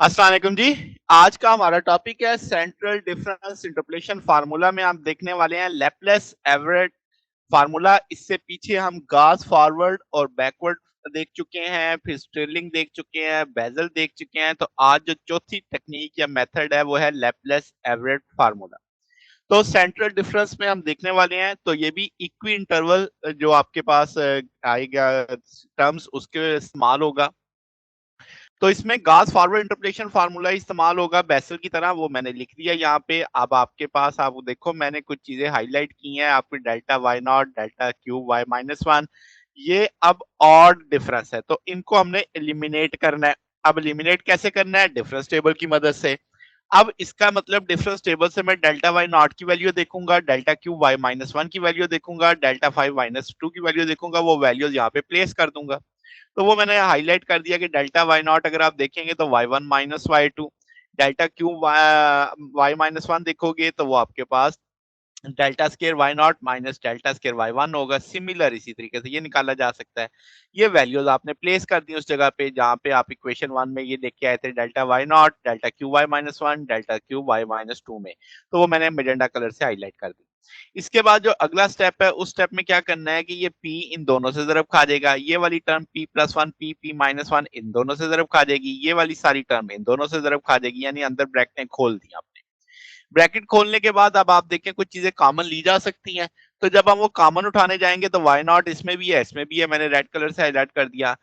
अस्सलाम वालेकुम जी। आज का हमारा टॉपिक है सेंट्रल डिफरेंस इंटरपोलेशन फार्मूला में हम देखने वाले हैं लैपलेस एवरेट फार्मूला। इससे पीछे हम गास फॉरवर्ड और बैकवर्ड देख चुके हैं, फिर स्टिरलिंग देख चुके हैं, बेजल देख चुके हैं। तो आज जो चौथी टेक्निक या मेथड है वो है लैपलेस एवरेट फार्मूला। तो सेंट्रल डिफरेंस में हम देखने वाले हैं, तो ये भी इक्वी इंटरवल जो आपके पास आएगा टर्म्स उसके इस्तेमाल होगा। तो इसमें गास फॉरवर्ड इंटरप्रिटेशन फार्मूला इस्तेमाल होगा बेसल की तरह, वो मैंने लिख दिया यहाँ पे। अब आपके पास आप देखो मैंने कुछ चीजें हाईलाइट की हैं आपकी, delta y naught, delta Q Y minus one, ये अब ऑड डिफरेंस है तो इनको हमने एलिमिनेट करना है। अब एलिमिनेट कैसे करना है? डिफरेंस टेबल की मदद से। अब इसका मतलब डिफरेंस टेबल से मैं डेल्टा वाई नॉट की वैल्यू देखूंगा, delta Q Y minus one की वैल्यू देखूंगा, डेल्टा फाइव माइनस टू की वैल्यू देखूंगा, वो वैल्यूज यहाँ पे प्लेस कर दूंगा। तो वो मैंने हाईलाइट कर दिया कि डेल्टा वाई नॉट अगर आप देखेंगे तो Y one minus Y two, delta Q Y minus one देखोगे तो वो आपके पास delta square Y naught minus delta square Y one होगा। सिमिलर इसी तरीके से ये निकाला जा सकता है। ये वैल्यूज आपने प्लेस कर दी उस जगह पे जहां पे आप इक्वेशन वन में ये लेके आए थे, delta y naught, delta Q Y minus one, delta Q Y minus two में। तो वो मैंने मेजेंडा कलर से हाईलाइट कर दी। इसके बाद जो अगला स्टेप है उस स्टेप में क्या करना है कि ये p इन दोनों से ज़रब खा जाएगा, ये वाली term p plus one p p minus one in दोनों से ज़रब खा जाएगी, ये वाली सारी टर्म इन दोनों से ज़रब खा जाएगी, यानी अंदर ब्रैकेट खोल दी आपने। ब्रैकेट खोलने के बाद अब आप देखें कुछ चीजें कॉमन ली जा सकती हैं। तो जब हम वो कॉमन उठाने जाएंगे तो वाई नॉट इसमें भी है, इसमें भी है, मैंने रेड कलर से हाईलाइट कर दिया।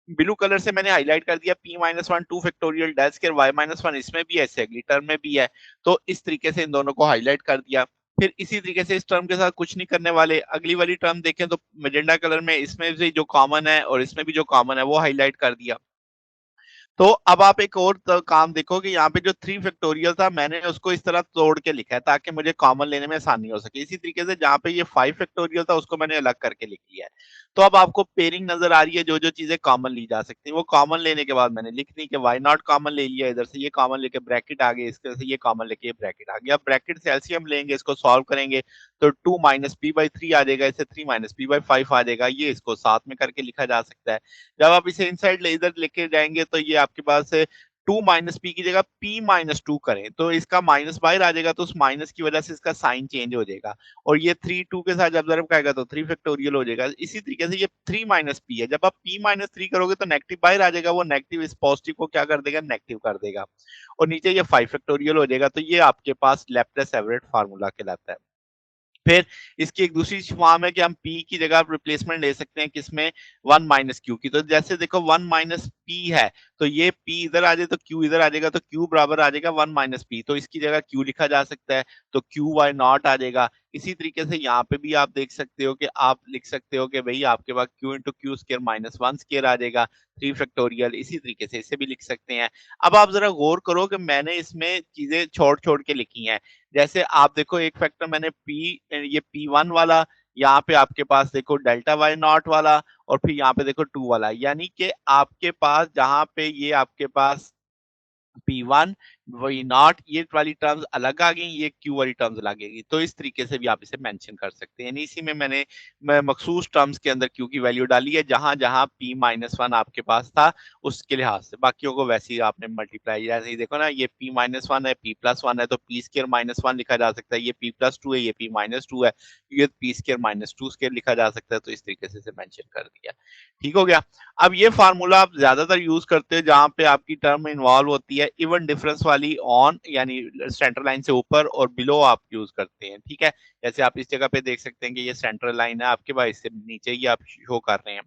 ब्लू कलर से मैंने हाईलाइट कर दिया p minus one two factorial del square y minus one, इसमें भी है, इससे अगली टर्म में भी है। तो इस तरीके से इन दोनों को हाईलाइट कर दिया। फिर इसी तरीके से इस टर्म के साथ कुछ नहीं करने वाले, अगली वाली टर्म देखें तो मेजेंडा कलर में इसमें भी जो कॉमन है और इसमें भी जो कॉमन है वो हाईलाइट कर दिया। तो अब आप एक और काम देखो कि यहाँ पे जो थ्री फैक्टोरियल था मैंने उसको इस तरह तोड़ के लिखा है ताकि मुझे कॉमन लेने में आसानी हो सके। इसी तरीके से जहाँ पे ये फाइव फैक्टोरियल था उसको मैंने अलग करके लिख लिया है। तो अब आपको पेयरिंग नजर आ रही है, जो जो चीजें कॉमन ली जा सकती है वो कॉमन लेने के बाद मैंने लिख दी कि वाई नॉट कॉमन ले लिया, इधर से ये कॉमन लेके ब्रैकेट आ गए, इसके से ये कॉमन लेके ये ब्रैकेट आ गया। अब ब्रैकेट से एलसीएम लेंगे, इसको सॉल्व करेंगे तो two minus P by three आ जाएगा, इससे three minus P by five आ जाएगा, ये इसको साथ में करके लिखा जा सकता है। जब आप इसे इनसाइड इधर लेके जाएंगे तो ये आपके पास टू माइनस पी की जगह पी माइनस टू करें तो इसका माइनस बाहर आ जाएगा, तो उस माइनस की वजह से इसका साइन चेंज हो जाएगा। और ये थ्री टू के साथ जब ज़रब खाएगा तो थ्री फैक्टोरियल हो जाएगा। इसी तरीके से ये थ्री माइनस पी है, जब आप पी माइनस थ्री करोगे तो नेगेटिव बाहर आ जाएगा, वो नेगेटिव इस पॉजिटिव को क्या कर देगा, नेगेटिव कर देगा। और नीचे ये फाइव फैक्टोरियल हो जाएगा। तो ये आपके पास लैप्लेस एवरेट फार्मूला कहलाता है। फिर इसकी एक दूसरी फॉर्म है कि हम p की जगह रिप्लेसमेंट ले सकते हैं किसमें, वन माइनस क्यू की। तो जैसे देखो वन माइनस पी है तो ये p इधर आ जाए तो q इधर आ जाएगा, तो q बराबर आ जाएगा वन माइनस पी, तो इसकी जगह q लिखा जा सकता है, तो क्यू वाई नॉट आ जाएगा। इसी तरीके से यहाँ पे भी आप देख सकते हो कि आप लिख सकते हो कि भाई आपके पास q into Q square minus one square आ जाएगा, थ्री फैक्टोरियल। इसी तरीके से इसे भी लिख सकते हैं। अब आप जरा गौर करो कि मैंने इसमें चीजें छोड़ छोड़ के लिखी हैं। जैसे आप देखो एक फैक्टर मैंने ये पी वन वाला, यहाँ पे आपके पास देखो डेल्टा वाई नॉट वाला, और फिर यहाँ पे देखो टू वाला, यानी कि आपके पास जहां पे ये आपके पास पी वन वही नॉट ये वाली टर्म्स अलग आ गई, ये क्यू वाली टर्म्स अलग आ गई। तो इस तरीके से भी आप इसे मेंशन कर सकते हैं। यानी इसी में मैं मखसूस टर्म्स के अंदर क्यू की वैल्यू डाली है, जहां जहां पी माइनस वन आपके पास था उसके लिहाज से, बाकियों को वैसे ही आपने मल्टीप्लाई, जैसे ही देखो ना ये पी माइनस वन है, पी प्लस वन है, तो पी स्केयर माइनस वन लिखा जा सकता है, ये पी प्लस टू है, ये पी माइनस टू है, ये P square minus two square लिखा जा सकता है। तो इस तरीके से इसे मेंशन कर दिया। ठीक हो गया। अब ये फार्मूला आप ज्यादातर यूज करते हो जहां पे आपकी टर्म इन्वॉल्व होती है इवन डिफरेंस वाली ऑन, यानी सेंटर लाइन से ऊपर और बिलो आप यूज करते हैं। ठीक है, जैसे आप इस जगह पे देख सकते हैं कि ये सेंट्रल लाइन है आपके पास, इससे नीचे ही आप शो कर रहे हैं।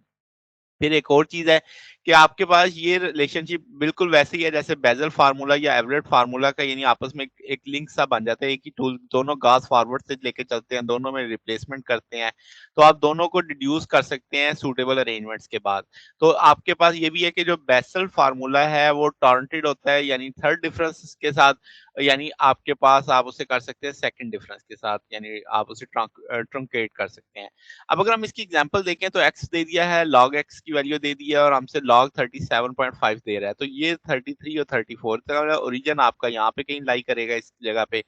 फिर एक और चीज है कि आपके पास ये रिलेशनशिप बिल्कुल वैसे ही है जैसे बेजल फार्मूला या एवरेट फार्मूला का, यानी आपस में एक लिंक सा बन जाता है। एक ही टूल, दोनों गास फॉरवर्ड से लेके चलते हैं, दोनों में रिप्लेसमेंट करते हैं, तो आप दोनों को डिड्यूस कर सकते हैं सूटेबल अरेंजमेंट्स के बाद। तो आपके पास ये भी है कि जो बेसल फार्मूला है वो टॉर्नेटेड होता है, यानी थर्ड डिफरेंस के साथ, यानी आपके पास आप उसे कर सकते हैं सेकंड डिफरेंस के साथ, यानी आप उसे ट्रंकेट कर सकते हैं। अब अगर हम इसकी एग्जांपल देखें तो x दे दिया है, log x की वैल्यू दे दी है और हमसे log 37.5 दे रहा है, तो ये 33 और 34 का ओरिजिन आपका यहाँ पे कहीं लाई करेगा इस जगह पे।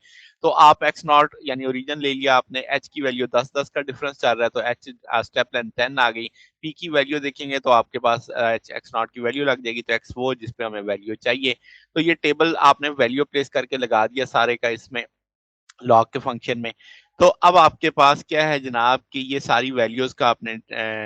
तो आप एक्स नॉट यानी ओरिजिन ले लिया आपने, एच की वैल्यू 10 का डिफरेंस चल रहा है तो एच स्टेप लेंथ 10 आ गई। पी की वैल्यू देखेंगे तो आपके पास एच एक्स नॉट की वैल्यू लग जाएगी, तो एक्स वो जिसपे हमें वैल्यू चाहिए। तो ये टेबल आपने वैल्यू प्लेस करके लगा दिया सारे का इसमें लॉग के फंक्शन में। तो अब आपके पास क्या है जनाब कि ये सारी वैल्यूज का आपने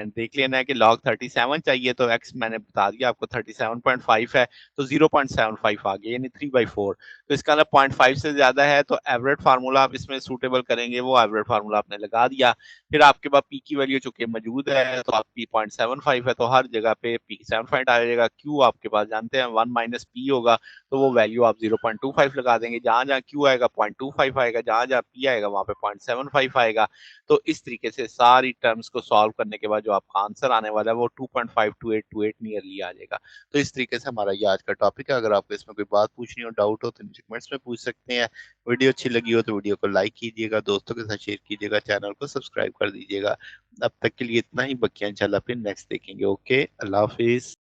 देख लेना है कि लॉग 37 चाहिए, तो एक्स मैंने बता दिया आपको 37.5 है, तो 0.75 आ गया यानी 3/4। तो इसका मतलब 0.5 से ज्यादा है तो एवरेज फार्मूला आप इसमें सूटेबल करेंगे, वो एवरेज फार्मूला आपने लगा दिया। फिर आपके पास पी की वैल्यू चूंकि मौजूद है तो आप पी 0.75 है तो हर जगह पे पी 75 आ जाएगा। क्यू आपके पास जानते हैं 1 माइनस पी होगा, तो वो वैल्यू आप 0.25 लगा देंगे। जहां जहां क्यू आएगा 0.25 आएगा, जहां जहां पी आएगा वहां पे 0.75 आएगा। तो इस तरीके से सारी टर्म्स को सॉल्व करने के बाद जो आपका आंसर आने वाला है वो 2.52828 नियरली आ जाएगा। तो इस तरीके से हमारा ये आज का टॉपिक है। अगर आपको इसमें कोई बात पूछनी हो, डाउट हो, तो नीचे कमेंट्स में पूछ सकते हैं। वीडियो अच्छी लगी हो तो वीडियो को लाइक कीजिएगा, दोस्तों के साथ शेयर कीजिएगा, चैनल को सब्सक्राइब कर दीजिएगा। अब तक के लिए इतना ही, बकिया इंशाल्लाह फिर नेक्स्ट देखेंगे। ओके, अल्लाह हाफिज।